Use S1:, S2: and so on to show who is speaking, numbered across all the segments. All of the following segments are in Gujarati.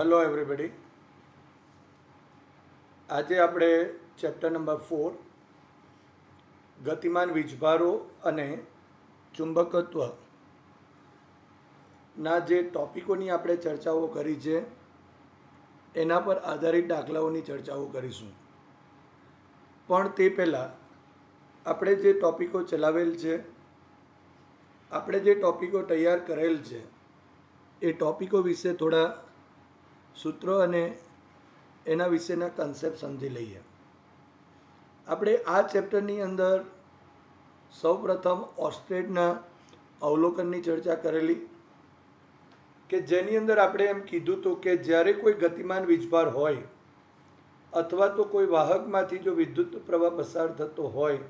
S1: Hello everybody. આજે આપણે ચેપ્ટર નંબર 4 ગતિમાન વીજભારો અને ચુંબકત્વના જે ટોપિકોની આપણે ચર્ચાઓ કરી છે એના પર આધારિત દાખલાઓની ચર્ચાઓ કરીશું. પણ તે પહેલાં આપણે જે ટોપિકો ચલાવેલ છે, આપણે જે ટોપિકો તૈયાર કરેલ છે એ ટોપિકો વિશે થોડા સૂત્રો અને એના વિશેના કન્સેપ્ટ સમજી લઈએ. આપણે આ ચેપ્ટરની અંદર સૌપ્રથમ ઓર્સ્ટેડના અવલોકનની ચર્ચા કરેલી કે જેની અંદર આપણે એમ કીધું હતું કે જ્યારે કોઈ ગતિમાન વીજભાર હોય અથવા તો કોઈ વાહકમાંથી જો વિદ્યુત પ્રવાહ પસાર થતો હોય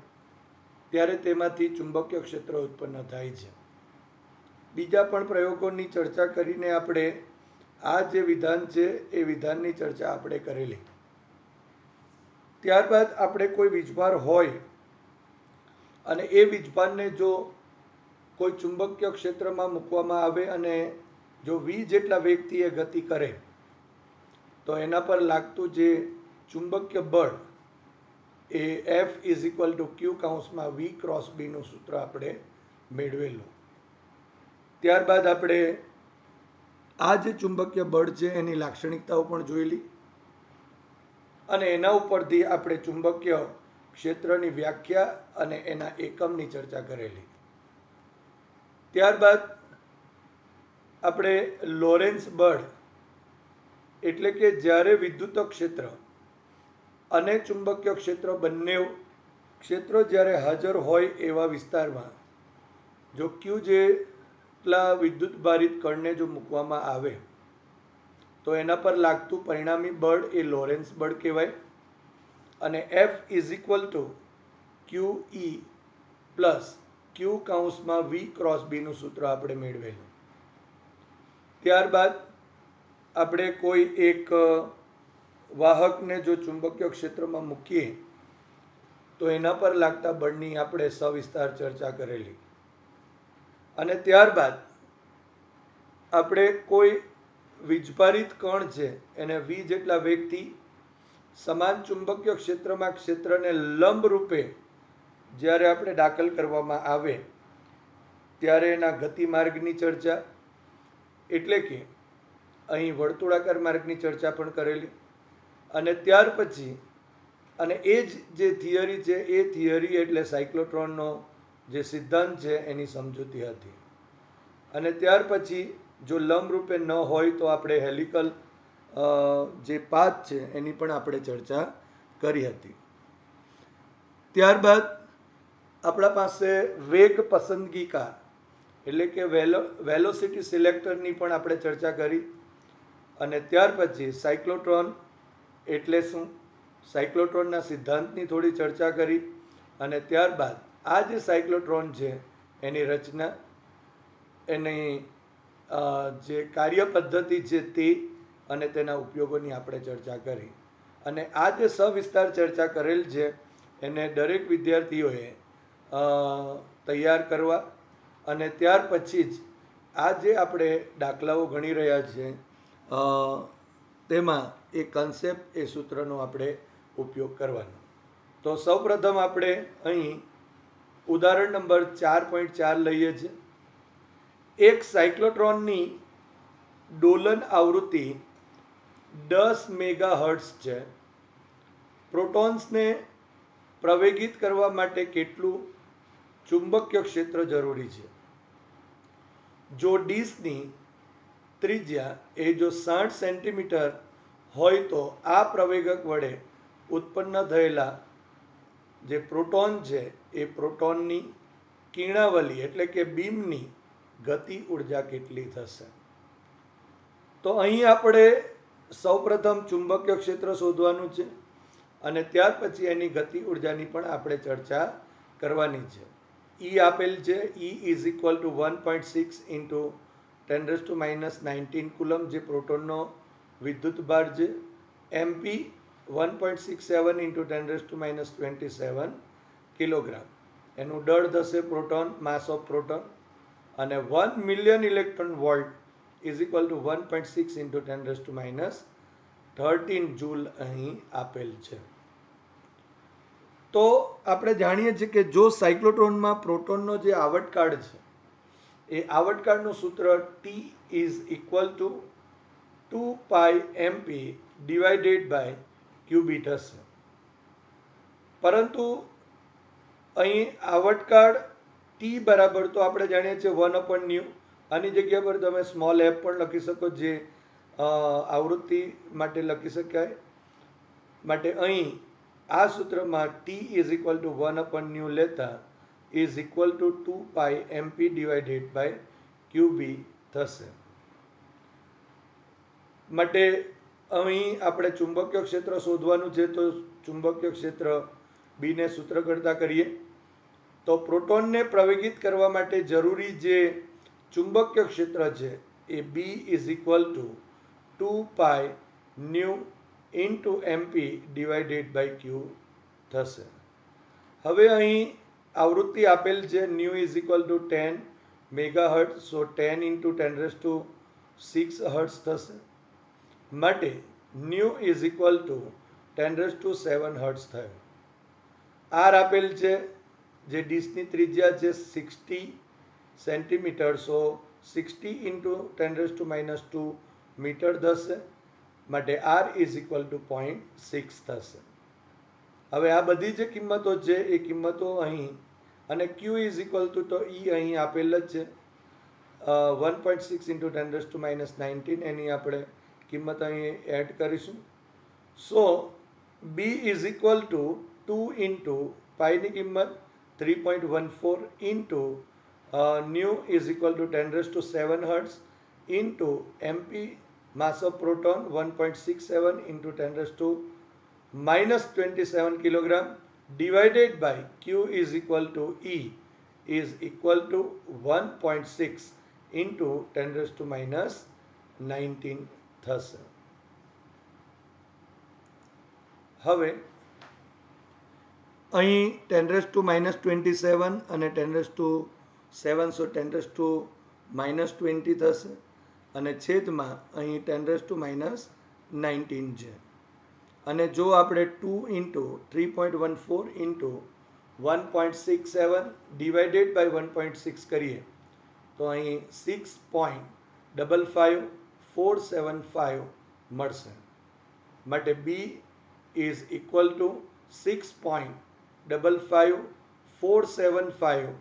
S1: ત્યારે તેમાંથી ચુંબકીય ક્ષેત્ર ઉત્પન્ન થાય છે. બીજા પણ પ્રયોગોની ચર્ચા કરીને આપણે આ જે વિધાન છે એ વિધાનની ચર્ચા આપણે કરેલી. ત્યારબાદ આપણે કોઈ વીજભાર હોય અને એ વીજભારને જો કોઈ ચુંબકીય ક્ષેત્રમાં મૂકવામાં આવે અને જો વી જેટલા વેગથી એ ગતિ કરે તો એના પર લાગતું જે ચુંબકીય બળ એ F = Q V × B નું સૂત્ર આપણે મેળવેલું. ત્યારબાદ આપણે આ જે ચુંબકીય બળ છે એની લાક્ષણિકતાઓ પણ જોયેલી અને એના ઉપરથી આપણે ચુંબકીય ક્ષેત્રની વ્યાખ્યા અને એના એકમની ચર્ચા કરેલી. ત્યારબાદ આપણે લોરેન્સ બળ એટલે કે જ્યારે વિદ્યુત ક્ષેત્ર અને ચુંબકીય ક્ષેત્ર બંને ક્ષેત્રો જ્યારે હાજર હોય એવા વિસ્તારમાં જો Q જેટલા વિદ્યુત ભારિત કણને જો મૂકવામાં આવે તો એના પર લાગતું પરિણામી બળ એ લોરેન્સ બળ કહેવાય અને F = QE + Q V × B નું સૂત્ર આપણે મેળવેલું. ત્યારબાદ આપણે કોઈ એક વાહકને જો ચુંબકીય ક્ષેત્રમાં મૂકીએ તો એના પર લાગતા બળની આપણે સવિસ્તાર ચર્ચા કરેલી અને ત્યારબાદ આપણે કોઈ વીજભારિત કણ છે એને V જેટલા વેગથી સમાન ચુંબકીય ક્ષેત્રમાં ક્ષેત્રને લંબ રૂપે જ્યારે આપણે દાખલ કરવામાં આવે ત્યારે એના ગતિમાર્ગની ચર્ચા એટલે કે અહીં વર્તુળાકાર માર્ગની ચર્ચા પણ કરેલી અને ત્યાર પછી અને એ જ જે થિયરી છે એ થિયરી એટલે સાયક્લોટ્રોનનો જે સિદ્ધાંત છે એની સમજૂતી હતી અને ત્યાર પછી જો લંબ રૂપે ન હોય તો આપણે હેલિકલ જે પાથ છે એની પણ આપણે ચર્ચા કરી હતી. ત્યારબાદ આપણા પાસે વેગ પસંદગીકાર એટલે કે વેલોસિટી સિલેક્ટરની પણ આપણે ચર્ચા કરી અને ત્યાર પછી સાયક્લોટ્રોન એટલે શું, સાયક્લોટ્રોનના સિદ્ધાંતની થોડી ચર્ચા કરી અને ત્યારબાદ આ જે સાયક્લોટ્રોન છે એની રચના, એની જે કાર્ય પદ્ધતિ છે તે અને તેના ઉપયોગોની આપણે ચર્ચા કરી અને આ જે સવિસ્તાર ચર્ચા કરેલ છે એને દરેક વિદ્યાર્થીઓએ તૈયાર કરવા અને ત્યાર પછી જ આ જે આપણે દાખલાઓ ગણી રહ્યા છીએ તેમાં એ કન્સેપ્ટ એ સૂત્રનો આપણે ઉપયોગ કરવાનો. તો સૌપ્રથમ આપણે અહીં ઉદાહરણ નંબર 4.4 લઈએ છીએ. એક સાયક્લોટ્રોનની ડોલન આવૃત્તિ 10 મેગાહર્ટ્ઝ છે. પ્રોટોન્સને પ્રવેગિત કરવા માટે કેટલું ચુંબકીય ક્ષેત્ર જરૂરી છે? જો ડિસ્કની ત્રિજ્યા એ જો 60 સેન્ટીમીટર હોય તો આ પ્રવેગક વડે ઉત્પન્ન થયેલા જે પ્રોટોન છે એ પ્રોટોનની કિરણાવલી એટલે કે બીમની ગતિ ઉર્જા કેટલી થશે? તો અહીં આપણે સૌપ્રથમ ચુંબકીય ક્ષેત્ર શોધવાનું છે અને ત્યાર પછી એની ગતિ ઉર્જાની પણ આપણે ચર્ચા કરવાની છે. E આપેલ છે, E = 1.6 × 10⁻19 કુલમ જે પ્રોટોનનો વિદ્યુત ભાર છે. MP 1.67 × 10⁻27 કિલોગ્રામ એનું દળ થશે પ્રોટોન, માસ ઓફ પ્રોટોન અને 1 million electron volt is equal to 1.6 into 10⁻13 joule અહીં આપેલ છે. તો આપણે જાણીએ છીએ કે જો સાયક્લોટ્રોનમાં પ્રોટોનનો જે આવર્તકાળ છે એ આવર્તકાળનું સૂત્ર T is equal to 2πmp divided by q B થશે. પરંતુ અહીં આવર્તકાળ T બરાબર તો આપણે જાણીએ છીએ 1/ν. આની જગ્યા પર તમે સ્મોલ f પણ લખી શકો, જે આવૃત્તિ માટે લખી શકાય. માટે અહીં આ સૂત્રમાં T ઇઝ ઇક્વલ ટુ 1/ν લેતા is equal to 2πmp divided by q B થશે. માટે અહીં આપણે ચુંબકીય ક્ષેત્ર શોધવાનું છે, તો ચુંબકીય ક્ષેત્ર બીને સૂત્ર કરતા કરીએ. તો પ્રોટોનને પ્રવેગિત કરવા માટે જરૂરી જે ચુંબકીય ક્ષેત્ર છે એ B is equal to 2πν into MP divided by Q થશે. હવે અહીં આવૃત્તિ આપેલ છે nu is equal to 10 megahertz, so 10 into 10⁶ hertz થશે. માટે nu is equal to 10⁷ hertz થયો. આર આપેલ છે, જે ડિસ્કની ત્રિજ્યા છે 60 સેન્ટીમીટર, સો 60 ઇન્ટુ 10⁻² મીટર થશે. માટે આર ઇઝ ઇક્વલ ટુ 0.6 થશે. હવે આ બધી જે કિંમતો છે એ કિંમતો અહીં, અને ક્યુ ઇઝ ઇક્વલ ટુ તો અહીં આપેલ જ છે 1.6 ઇન્ટુ 10⁻19, એની આપણે કિંમત અહીં એડ કરીશું. So B is equal to 2 into પાઈની કિંમત 3.14 into nu is equal to 10⁷ hertz into MP mass of proton 1.67 into 10⁻27 kilogram divided by Q is equal to E is equal to 1.6 into 10⁻19 થશે. હવે અહીં 10⁻27 અને 10⁻7, સો 10⁻20 થશે, અને છેદમાં અહીં 10⁻19 છે. અને જો આપણે 2 ઇન્ટુ 3.14 ઇન્ટુ 1.67 ડિવાઇડેડ બાય 1.6 કરીએ તો અહીં 6.55475 મળશે. માટે B is equal to 6.55475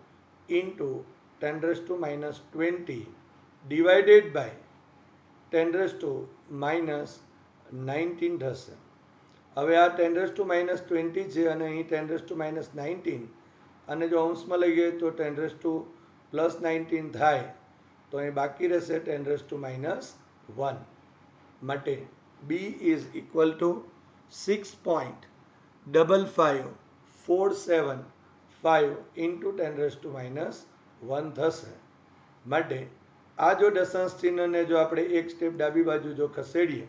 S1: into 10⁻20 divided by 10⁻19 થશે. હવે આ 10⁻20 છે અને અહીં 10⁻19, અને જો અંશમાં લઈએ તો 10⁻19 થાય, તો અહીં બાકી રહેશે 10⁻1. માટે B is equal to 6.55475 into 10⁻1 થશે. માટે આ જો દશાંશ ચિહ્નને જો આપણે એક સ્ટેપ ડાબી બાજુ જો ખસેડીએ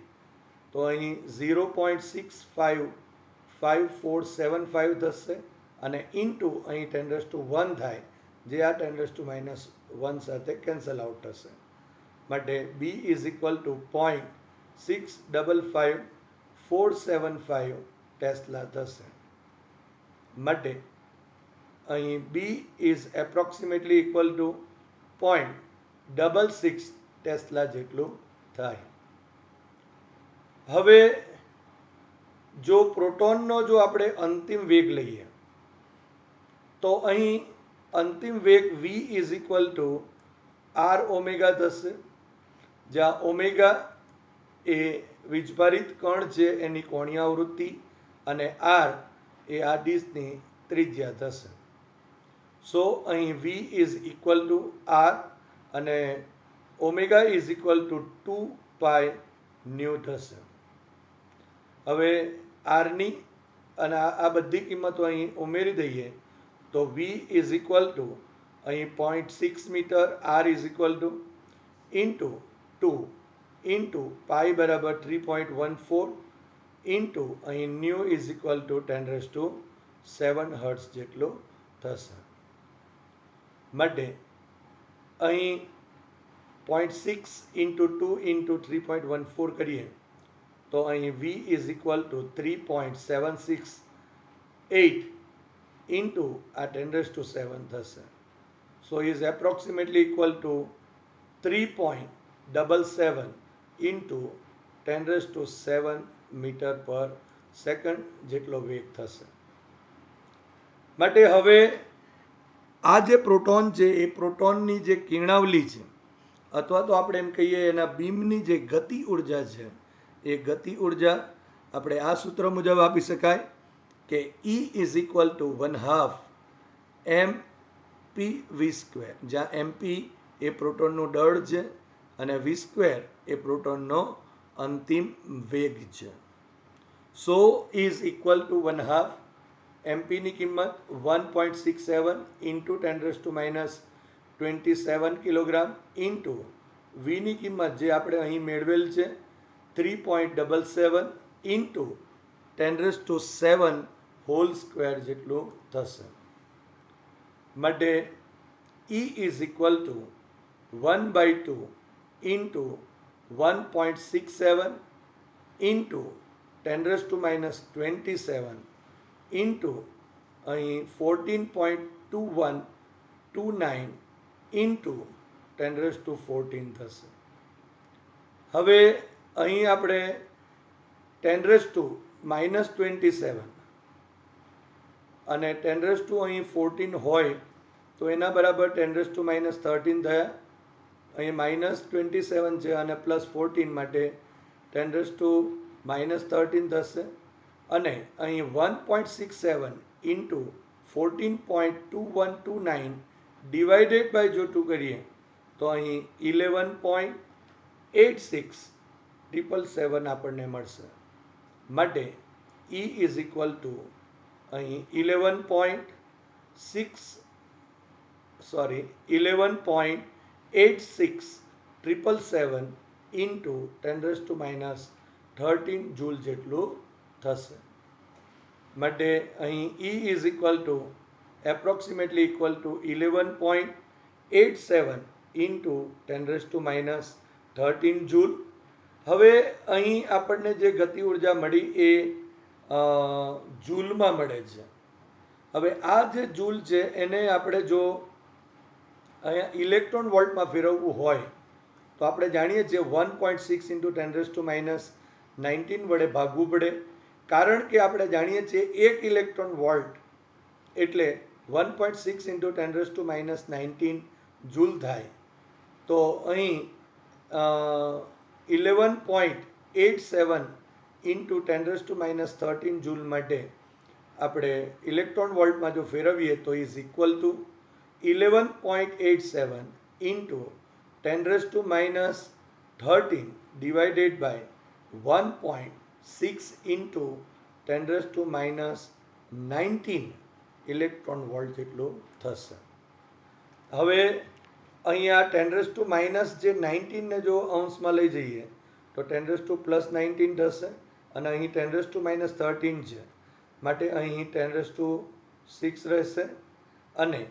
S1: તો અહીં 0.655475 થશે, અને ઇન્ટુ અહીં 10⁻1 થાય, જે આ 10⁻1 સાથે કેન્સલ આઉટ થશે. માટે B is equal to 0.655475 tesla થશે. માટે અહીં B is approximately equal to 0.66 tesla જેટલું થાય. હવે જો પ્રોટોનનો જો આપણે અંતિમ વેગ લઈએ તો અહીં અંતિમ વેગ v is equal to R omega થશે, જ્યાં ઓમેગા એ વીજભારિત કણ છે એની કોણીય આવૃત્તિ, અને આર એ આ ડિસ્કની ત્રિજ્યા થશે. સો અહીં v is equal to R અને ઓમેગા ઇઝ ઇક્વલ ટુ 2πν થશે. હવે આરની અને આ બધી કિંમતો અહીં ઉમેરી દઈએ તો v ઇઝ ઇક્વલ ટુ અહીં 0.6 metre, R is equal to into 2 into pi બરાબર 3.14 ઇન્ટુ અહીં nu is equal to 10⁻7 hertz જેટલું થશે. માટે અહીં 0.6 into 2 into 3.14 કરીએ તો અહીં V is equal to 3.768 into આ 10 raised to 7 થશે. So is approximately equal to 3.77 into 10 raised to 7 meter per second જેટલો વેગ થશે. માટે હવે આ જે પ્રોટોન છે એ પ્રોટોનની જે કિરણાવલી છે અથવા તો આપણે એમ કહીએ એના બીમની જે ગતિ ઉર્જા છે એ ગતિ ઉર્જા આપણે આ સૂત્ર મુજબ આપી શકાય કે E is equal to 1/2 mp/v², જ્યાં mp એ પ્રોટોનનું દળ છે અને v² એ પ્રોટોનનો અંતિમ વેગ છે. સો ઇઝ ઇક્વલ ટુ 1/2 mp ની કિંમત 1.67 ઇન્ટુ 10⁻27 કિલોગ્રામ ઇન્ટુ v ની કિંમત જે આપણે અહીં મેળવેલ છે 3.77 ઇન્ટુ 10⁻7 હોલ સ્ક્વેર જેટલું થશે. માટે E is equal to 1/2 into 1.67 into 10⁻27 into અહીં 14.2129 into 10⁻14 થશે. હવે અહીં આપણે 10⁻27 અને 10 અહીં 14 હોય તો એના બરાબર 10⁻13 થયા. અહીં -27 છે અને +14 માટે 10⁻13 થશે અને અહીં 1.67 ઇન્ટુ 14.2129 ડિવાઇડેડ બાય જો 2 કરીએ તો અહીં 11.8677 આપણને મળશે. માટે E is equal to અહીં 11.8677 ઇન્ટુ 10⁻13 જૂલ જેટલું થશે. માટે અહીં E is equal to approximately equal to 11.87 into 10⁻13 joule. હવે અહીં આપણને જે ગતિ ઉર્જા મળી એ જૂલમાં મળે છે. હવે આ જે જૂલ છે એને આપણે જો અહીંયા ઇલેક્ટ્રોન વોલ્ટમાં ફેરવવું હોય તો આપણે જાણીએ છીએ 1.6 ઇન્ટુ 10⁻19 વડે ભાગવું પડે, કારણ કે આપણે જાણીએ છીએ 1 ઇલેક્ટ્રોન વોલ્ટ એટલે 1.6 ઇન્ટુ 10⁻19 જૂલ થાય. તો અહીં 11.87 ઇન્ટુ 10⁻13 જૂલ માટે આપણે ઇલેક્ટ્રોન વોલ્ટમાં જો ફેરવીએ તો is equal to 11.87 into 10⁻13 divided by 1.6 into 10⁻19 electron volt જેટલું થશે. હવે અહીંયા 10⁻⁻19 ને જો અંશમાં લઈ જઈએ તો 10⁻+19 થશે અને અહીં 10⁻13 છે માટે અહીં 10⁻6 રહેશે અને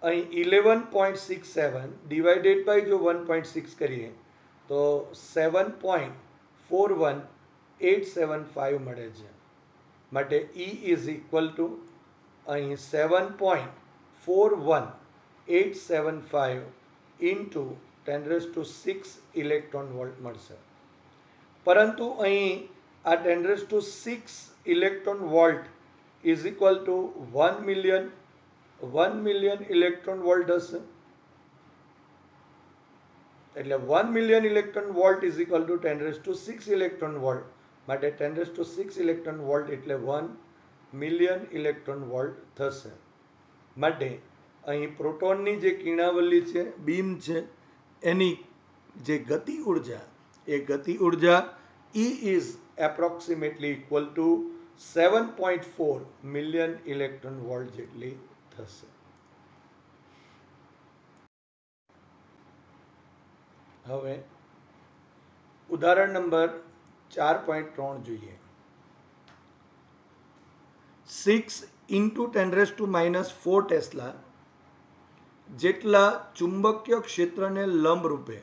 S1: અહીં 11.67 ડિવાઇડેડ બાય જો 1.6 કરીએ તો 7.41875 મળે છે. માટે E is equal to અહીં 7.41875 ઇન્ટુ 10⁻6 ઇલેક્ટ્રોન વોલ્ટ મળશે. પરંતુ અહીં આ 10⁻6 electron volt is equal two 1 million electron volt હશે. એટલે 1 million electron volt is equal two 10⁻6 electron volt. માટે 10⁻6 ઇલેક્ટ્રોન વોલ્ટ એટલે 1 મિલિયન ઇલેક્ટ્રોન વોલ્ટ થશે. માટે અહીં પ્રોટોનની જે કિરણાવલી છે, બીમ છે, એની જે ગતિ ઉર્જા એ ગતિ ઉર્જા E is approximately equal to 7.4 million electron volt જેટલી થશે. હવે ઉદાહરણ નંબર 4.3 જોઈએ. 6 ઇન્ટુ 10⁻⁻4 ટેસ્લા જેટલા ચુંબકીય ક્ષેત્રને લંબ રૂપે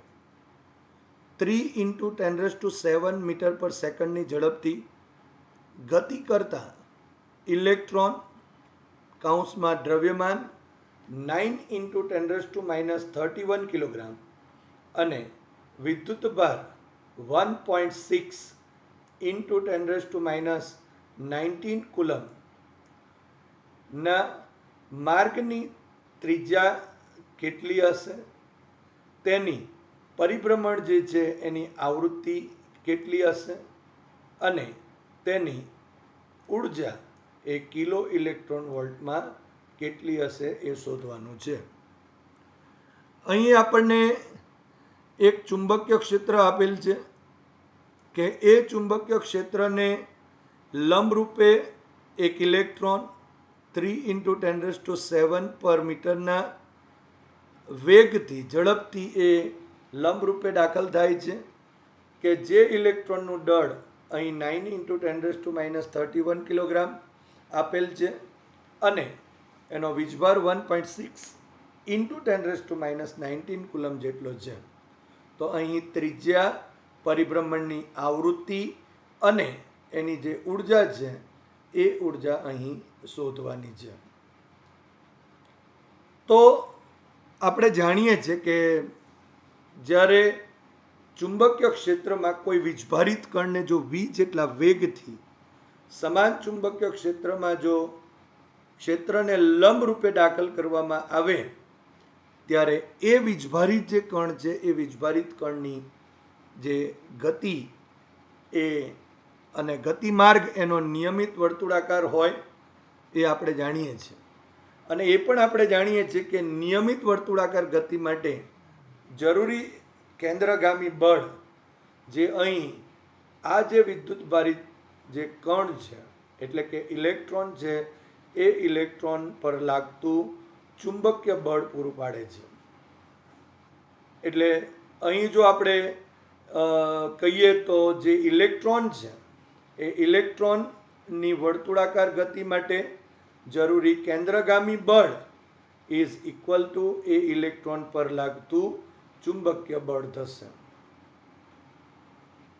S1: 3 × 10⁷ મીટર પર સેકન્ડની ઝડપથી ગતિ કરતા ઇલેક્ટ્રોન કૌંસમાં દ્રવ્યમાન 9 × 10⁻31 કિલોગ્રામ અને વિદ્યુતભાર 1.6 × 10⁻19 કુલમ ના માર્ગની ત્રિજ્યા કેટલી હશે, તેની પરિભ્રમણ જે છે એની આવૃત્તિ કેટલી હશે અને તેની ઉર્જા એ કિલો ઇલેક્ટ્રોન વોલ્ટમાં કેટલી હશે એ શોધવાનું છે. અહીં આપણને એક ચુંબકીય ક્ષેત્ર આપેલ છે કે એ ચુંબકીય ક્ષેત્રને લંબરૂપે એક ઇલેક્ટ્રોન 3 × 10⁷ પર મીટરના વેગથી ઝડપથી એ લંબરૂપે દાખલ થાય છે કે જે ઇલેક્ટ્રોનનું દળ અહીં 9 × 10⁻31 કિલોગ્રામ આપેલ છે અને એનો વીજભાર 1.6 × 10⁻19 કુલમ જેટલો છે. તો અહીં ત્રિજ્યા, પરિભ્રમણની આવૃત્તિ અને એની જે ઉર્જા છે એ ઉર્જા અહીં શોધવાની છે. તો આપણે જાણીએ છીએ કે જ્યારે ચુંબકીય ક્ષેત્રમાં કોઈ વીજભારિત કણને જો v જેટલા વેગથી સમાન ચુંબકીય ક્ષેત્રમાં જો ક્ષેત્રને લંબરૂપે દાખલ કરવામાં આવે ત્યારે એ વીજભારિત જે કણ છે એ વીજભારિત કણની જે ગતિ એ અને ગતિમાર્ગ એનો નિયમિત વર્તુળાકાર હોય એ આપણે જાણીએ છીએ. અને એ પણ આપણે જાણીએ છીએ કે નિયમિત વર્તુળાકાર ગતિ માટે જરૂરી કેન્દ્રગામી બળ જે અહીં આ જે વિદ્યુતભારિત જે કણ છે એટલે કે ઇલેક્ટ્રોન છે એ ઇલેક્ટ્રોન પર લાગતું ચુંબકીય બળ પૂરું પાડે છે. એટલે અહીં જો આપણે કહીએ તો જે ઇલેક્ટ્રોન છે એ ઇલેક્ટ્રોનની વર્તુળાકાર ગતિ માટે જરૂરી કેન્દ્રગામી બળ is equal two A electron પર લાગતું ચુંબકીય બળ થશે.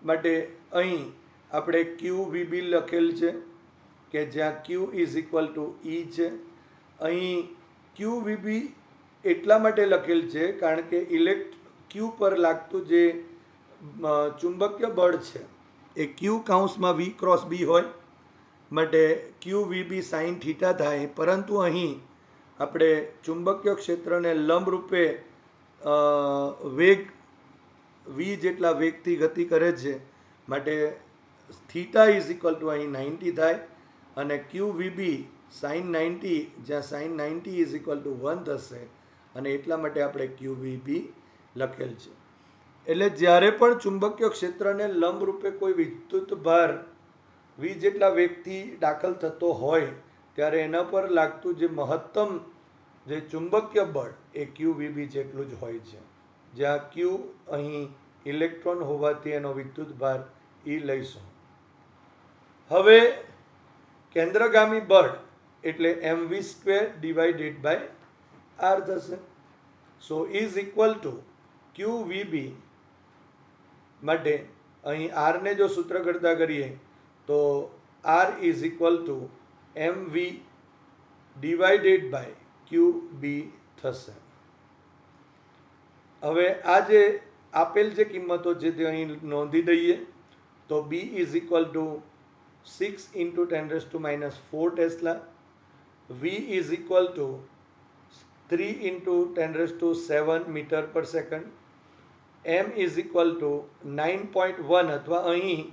S1: માટે અહીં આપણે QVB લખેલ છે કે જ્યાં Q is equal two E છે. અહીં QVB એટલા માટે લખેલ છે કારણ કે Q પર લાગતું જે ચુંબકીય બળ છે એ Q કૌંસમાં V × B હોય માટે QVB sin થીટા થાય, પરંતુ અહીં આપણે ચુંબકીય ક્ષેત્રને લંબરૂપે વેગ v જેટલા વેગથી ગતિ કરે છે માટે થીટા ઇઝ ઇક્વલ ટુ અહીં 90 થાય અને QVB sin 90 જ્યાં sin 90 ઇઝ ઇક્વલ ટુ 1 થશે અને એટલા માટે આપણે QVB લખેલ છે. એટલે જ્યારે પણ ચુંબકીય ક્ષેત્રને લંબરૂપે કોઈ વિદ્યુત ભાર v જેટલા વેગથી દાખલ થતો હોય ત્યારે એના પર લાગતું જે મહત્તમ જે ચુંબકીય બળ એ QVB જેટલું જ હોય છે, જ્યાં Q અહીં ઇલેક્ટ્રોન હોવાથી એનો વિદ્યુત ભાર E લઈશું. હવે કેન્દ્રગામી બળ એટલે mv² / r થશે. સો ઇઝ ઇક્વલ ટુ QVB માટે અહીં r ને જો સૂત્ર કરતા કરીએ તો r is equal two mv / QB થશે. હવે આ જે આપેલ જે કિંમતો છે તે અહીં નોંધી દઈએ તો B is equal to 6 × 10⁻⁴ tesla, V is equal to 3 × 10⁷ metre per second, M is equal to 9.1 અથવા અહીં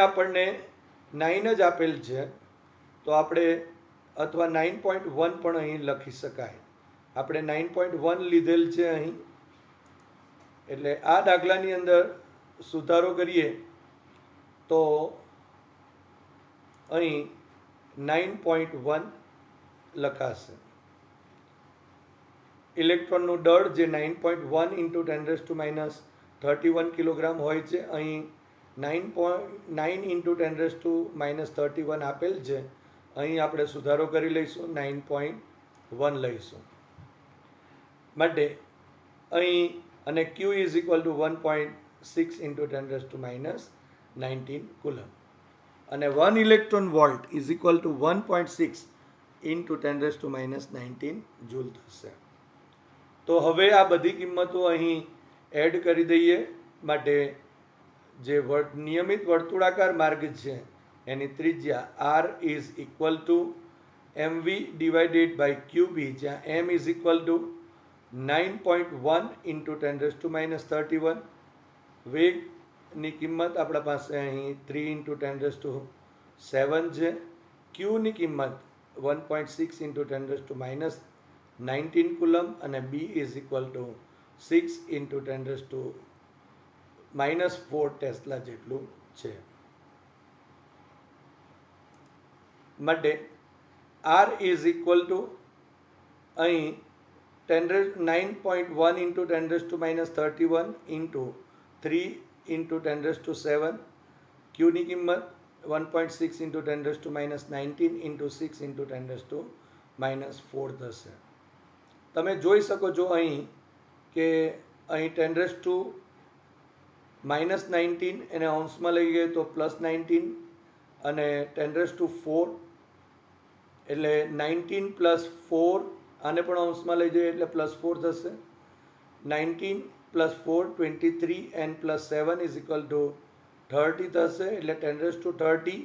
S1: આપણને 9 જ આપેલ છે તો આપણે અથવા 9.1 પણ અહીં લખી શકાય. આપણે 9.1 લીધેલ છે અહીં, એટલે આ દાખલાની અંદર સુધારો કરીએ તો અહીં 9.1 લખાશે. ઇલેક્ટ્રોનનું દળ જે 9.1 × 10⁻31 કિલોગ્રામ હોય છે, અહીં 9 × 10⁻31 આપેલ છે. અહીં આપણે સુધારો કરી લઈશું, 9.1 લઈશું. માટે અહીં અને Q is equal two 1. 6 into 10 raised to minus 19 coulomb. અને 1 electron volt is equal to 1.6 into 10 raised to minus 19 joule થશે. તો હવે આ બધી કિંમતો અહીં એડ કરી દઈએ. માટે જે નિયમિત વર્તુળાકાર માર્ગ છે એની ત્રિજ્યા r is equal to mv divided by qb, જ્યાં m is equal to 9.1 into 10 raised to minus 31. વેગની કિંમત આપણા પાસે અહીં 3 into 10 raised to 7 છે. ક્યુની કિંમત 1.6 into 10 raised to minus 19 coulomb અને b is equal to 6 into 10 raised to minus 4 tesla જેટલું છે. માટે r is equal to અહીં 9.1 into 10 raised to minus 31 into 3 into 10 raised to 7. ક્યુની કિંમત 1.6 into 10 raised to minus 19 into 6 into 10 raised to minus 4 થશે. તમે જોઈ શકો છો અહીં કે અહીં 10 raised to minus 19 એને અંશમાં લઈ ગયે તો plus 19 અને 10 raised to 4 એટલે 19 plus 4 આને પણ અંશમાં લઈ જઈએ એટલે plus 4 થશે. 19 plus 4 23 and plus 7 is equal to 30 થશે. એટલે 10 raised to 30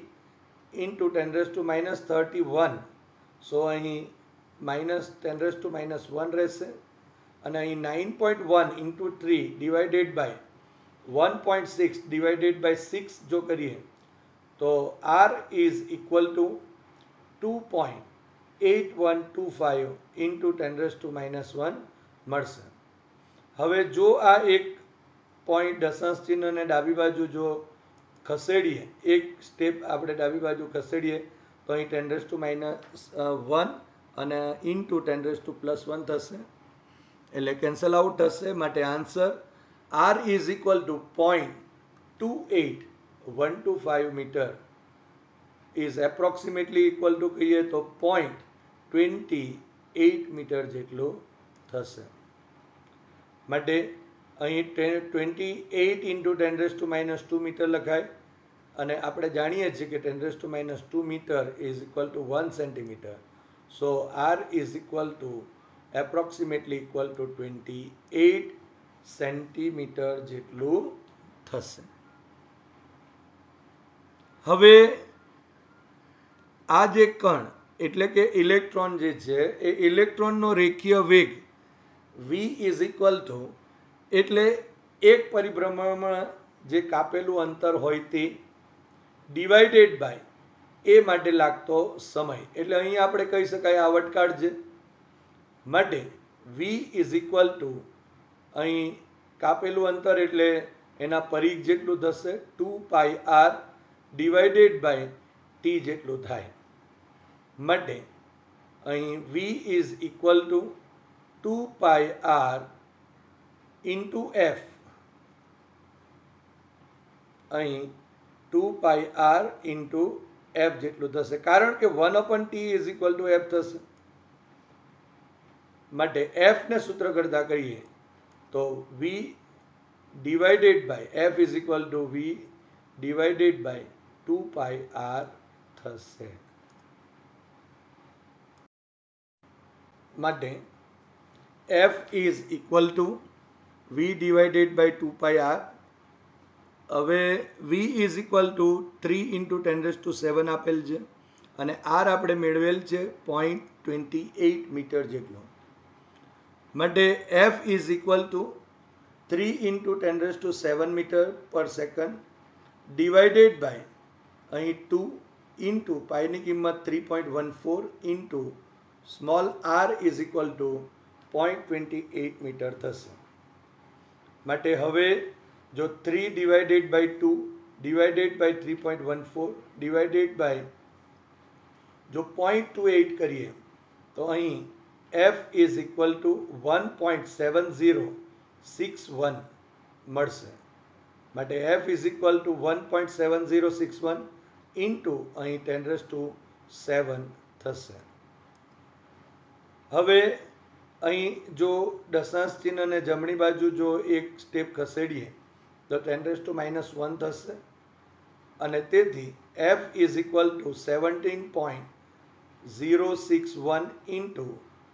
S1: into 10 raised to minus 31. સો અહીં minus 10 raised to minus 1 રહેશે. અને અહીં 9.1 into 3 divided by 1.6 divided by 6 જો કરીએ તો r is equal to 2.8125 into 10 raised to minus 1 મળશે. હવે જો આ એક પોઈન્ટ દશાંશ ચિહ્નને ડાબી બાજુ જો ખસેડીએ, એક સ્ટેપ આપણે ડાબી બાજુ ખસેડીએ તો અહીં 10 raised to minus 1 અને into 10 raised to plus 1 થશે. એટલે કેન્સલ આઉટ થશે. માટે answer r is equal to 0.28125 meter is approximately equal to કહીએ તો 0.28 meter જેટલું થશે. માટે અહીં 28 into 10 raised to minus 2 meter લખાય અને આપણે જાણીએ છીએ કે 10 raised to minus 2 meter is equal to 1 centimeter. So r is equal to approximately equal to 28 centimeter જેટલું થશે. હવે આ જે કણ એટલે કે ઇલેક્ટ્રોન જે છે એ ઇલેક્ટ્રોનનો રેખીય વેગ v is equal to એટલે એક પરિભ્રમણમાં જે કાપેલું અંતર હોય તે ડિવાઇડેડ બાય એ માટે લાગતો સમય. એટલે અહીં આપણે કહી શકાય આવર્ત કાઢજે. માટે v is equal to અહીં કાપેલું અંતર એટલે એના પરિઘ જેટલું થશે 2πr ડિવાઇડેડ બાય t જેટલું થાય. માટે અહીં v is equal to 2πr into f. અહીં 2πr into f જેટલું થશે કારણ કે 1/t is equal to f થશે. માટે f ને સૂત્ર કરતા કરીએ તો v divided by f is equal to v divided by 2πr થશે. માટે f is equal to v divided by 2πr. હવે v is equal to 3 into 10 raised to 7 આપેલ છે અને r આપણે મેળવેલ છે 0.28 મીટર જેટલો. માટે f is equal to 3 into 10 raised to 7 meter per second divided by અહીં 2 into પાઈની કિંમત 3.14 into small r is equal to 0.28 metre થશે. માટે હવે જો 3 divided by 2 divided by 3.14 divided by જો 0.28 કરીએ તો અહીં f is equal to 1.7061 મળશે. માટે f is equal to 1.7061 into અહીં 10 raised to 7 થશે. હવે અહીં જો દશાંશ ચિહ્નને જમણી બાજુ જો એક સ્ટેપ ખસેડીએ તો તો 10⁻⁻1 થશે અને તેથી F is equal two 17.061 into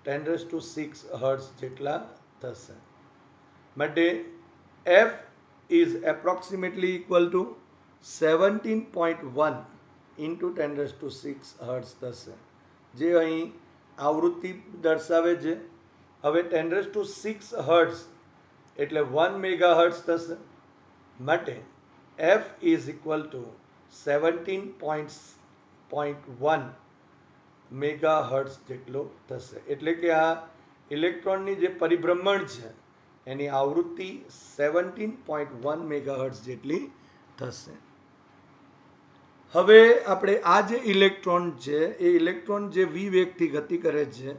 S1: 10⁶ hertz જેટલા થશે. માટે F is approximately equal two 17.1 into 10⁶ hertz થશે, જે અહીં આવૃત્તિ દર્શાવે છે. હવે 10⁶ હર્ટ્ઝ એટલે 1 મેગાહર્ટ્ઝ થશે. માટે F is equal two 17.1 megahertz જેટલો થશે. એટલે કે આ ઇલેક્ટ્રોનની જે પરિભ્રમણ છે એની આવૃત્તિ 17.1 મેગાહર્ટ્ઝ જેટલી થશે. હવે આપણે આ જે ઇલેક્ટ્રોન છે એ ઇલેક્ટ્રોન જે v વેગથી ગતિ કરે છે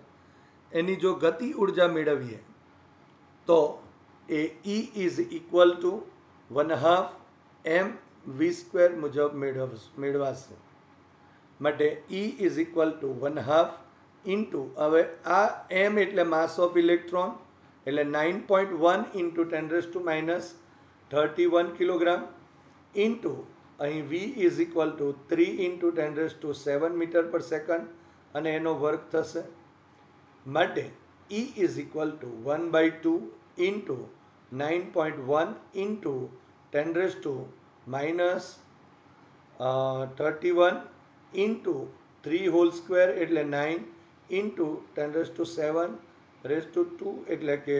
S1: એની જો ગતિ ઉર્જા મેળવીએ તો એ E is equal to 1/2 mv² મુજબ મેળવાશે. માટે E is equal to 1/2 into, હવે આ m એટલે માસ ઓફ ઇલેક્ટ્રોન એટલે 9.1 ઇન્ટુ 10⁻31 કિલોગ્રામ ઇન્ટુ અહીં v is equal to 3 into 10⁷ metre per second અને એનો વર્ગ થશે. માટે E is equal to 1/2 into 9.1 into 10⁻31 into 3² એટલે 9 ઇન્ટુ 10⁷2 એટલે કે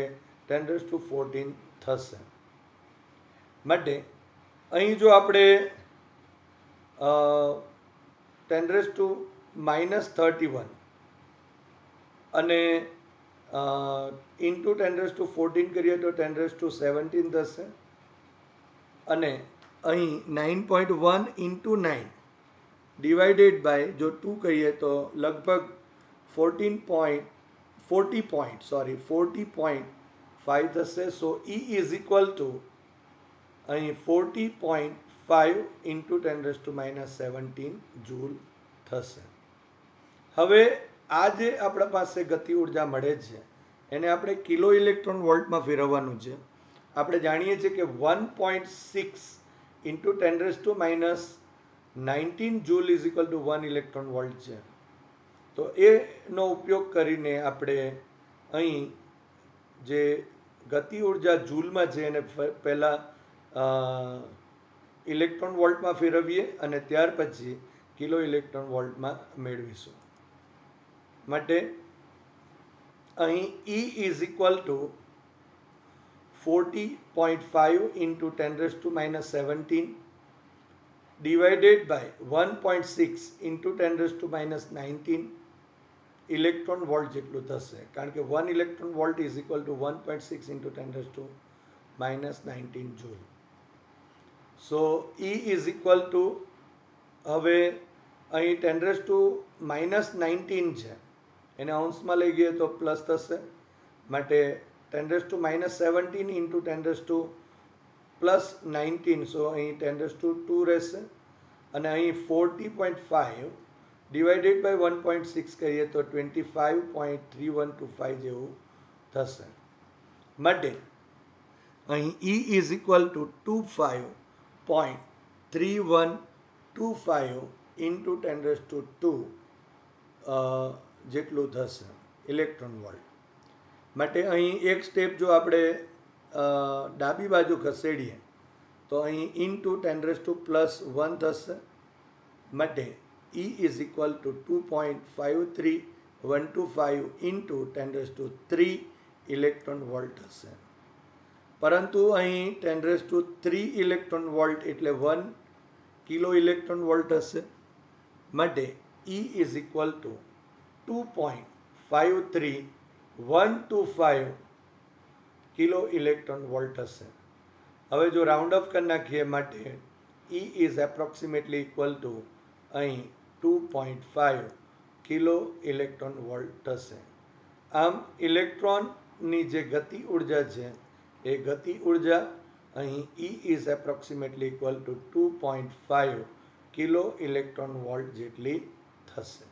S1: 10⁻14 થશે. માટે અહીં જો આપણે 10⁻31 અને ઇન્ટુ 10⁻14 કરીએ તો 10⁻17 થશે અને અહીં 9.1 ઇન્ટુ 9 ડિવાઇડેડ બાય જો 2 કહીએ તો લગભગ 40.5 થશે. સો E ઇઝ ઇક્વલ ટુ અહીં 40.5 ઇન્ટુ 10⁻17 જૂલ થશે. હવે આ જે આપણા પાસે ગતિ ઉર્જા મળે છે એને આપણે કિલો ઇલેક્ટ્રોન વોલ્ટમાં ફેરવવાનું છે. આપણે જાણીએ છીએ કે 1.6 into 10⁻19 joule is equal two 1 electron volt છે. તો એનો ઉપયોગ કરીને આપણે અહીં જે ગતિ ઉર્જા જૂલમાં છે એને પહેલાં ઇલેક્ટ્રોન વોલ્ટમાં ફેરવીએ અને ત્યાર પછી કિલો ઇલેક્ટ્રોન વોલ્ટમાં મેળવીશું. માટે અહીં E is equal to 40.5 into 10⁻17 divided by 1.6 into 10⁻19 electron volt જેટલું થશે, કારણ કે 1 electron volt is equal to 1.6 into 10⁻19 joule. So E is equal to, હવે અહીં 10⁻19 છે એને અંશમાં લઈ ગઈએ તો પ્લસ થશે. માટે 10⁻17 ઇન્ટુ 10⁻19, સો અહીં 10⁻2 રહેશે અને અહીં 40.5 ડિવાઇડેડ બાય 1.6 કરીએ તો 25.3125 જેવું થશે. માટે અહીં E is equal two 25.3125 into 10⁻2 જેટલું થશે ઇલેક્ટ્રોન વોલ્ટ. માટે અહીં એક સ્ટેપ જો આપણે ડાબી બાજુ ખસેડીએ તો અહીં ઇન્ટુ 10⁻+1 થશે. માટે E is equal two 2.53125 into 10⁻³ electron volt હશે. પરંતુ અહીં 10⁻³ ઇલેક્ટ્રોન વોલ્ટ એટલે 1 કિલો ઇલેક્ટ્રોન વોલ્ટ હશે. માટે E is equal two 2.53125 kilo electron volt હશે. હવે જો રાઉન્ડ અપ કરી નાખીએ માટે E is approximately equal to અહીં 2.5 કિલો ઇલેક્ટ્રોન વોલ્ટ થશે. આમ ઇલેક્ટ્રોનની જે ગતિ ઉર્જા છે એ ગતિ ઉર્જા અહીં E is approximately equal two 2.5 kilo electron volt જેટલી થશે.